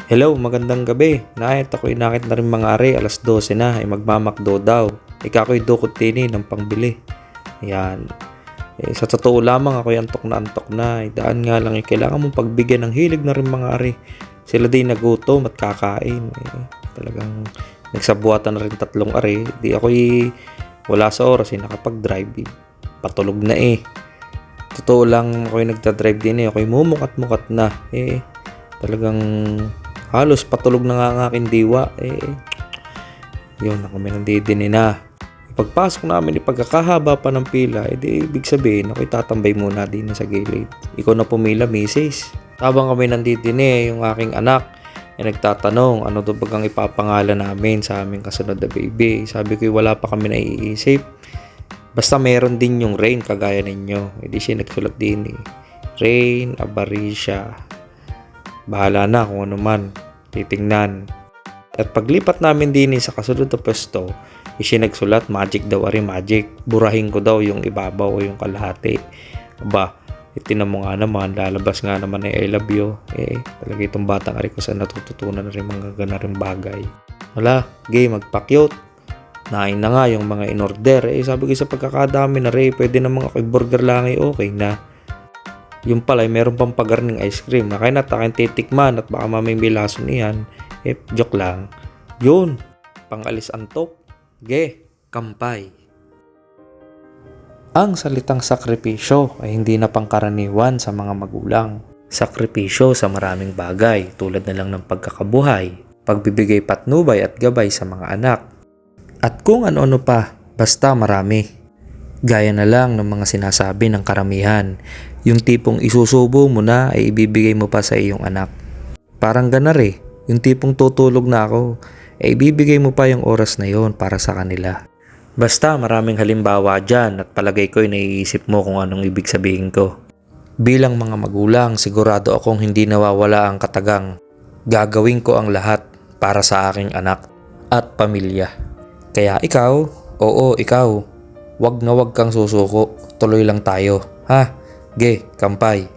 Hello, magandang gabi. Nait ako'y nakit na rin mga ari, alas 12 na, ay magmamakdo daw. Ika ako'y dukot tini ng pangbili. Ayan. Sa totoo lamang ako'y antok na. Daan nga lang kailangan mong pagbigyan ng hilig na rin mga ari. Sila din nagutom at kakain. Talagang nagsabuatan na rin 3 ari. Di ako'y wala sa oras nakapag-drive. Patulog na Totoo lang ako'y nagta-drive din ako'y mumukat-mukat na. Talagang halos patulog na nga ang aking diwa. Yun, ako may nandidini na. Pagpasok namin, pagkakahaba pa ng pila, di ibig sabihin, ako'y tatambay muna din sa gilid. Ikaw na pumila, misis. Habang kami nandidini, yung aking anak, nagtatanong, ano daw bagang ipapangalan namin sa aming kasunod na baby. Sabi ko, wala pa kami naiisip. Basta meron din yung Rain, kagaya ninyo. Di siya nagsulat din Rain Abarisha. Bahala na kung ano man. Titingnan. At paglipat namin din sa kasunod na pwesto, siya nagsulat magic daw magic. Burahin ko daw yung ibabaw o yung kalahati. Aba, itinan mo nga naman, lalabas nga naman I love you. Talaga itong batang ari ko saan natututunan na rin mga ganaring bagay. Wala, magpa-cute. Nain na nga yung mga in-order. Sabi ko sa pagkakadami na pwede namang ako burger lang okay na. Yung pala, meron pang pagarning ice cream na kaya natakin titikman at baka mamay bilaso niyan. Joke lang. Yun, pangalis antok. Kampay. Ang salitang sakripisyo ay hindi na pangkaraniwan sa mga magulang. Sakripisyo sa maraming bagay tulad na lang ng pagkakabuhay, pagbibigay patnubay at gabay sa mga anak. At kung ano-ano pa, basta marami. Gaya na lang ng mga sinasabi ng karamihan, yung tipong isusubo mo na ay ibibigay mo pa sa iyong anak. Parang ganar yung tipong tutulog na ako, ay ibibigay mo pa yung oras na yon para sa kanila. Basta maraming halimbawa dyan at palagay ko'y naiisip mo kung anong ibig sabihin ko. Bilang mga magulang, sigurado akong hindi nawawala ang katagang. Gagawin ko ang lahat para sa aking anak at pamilya. Kaya ikaw, ikaw, wag na wag kang susuko, tuloy lang tayo. Kampay.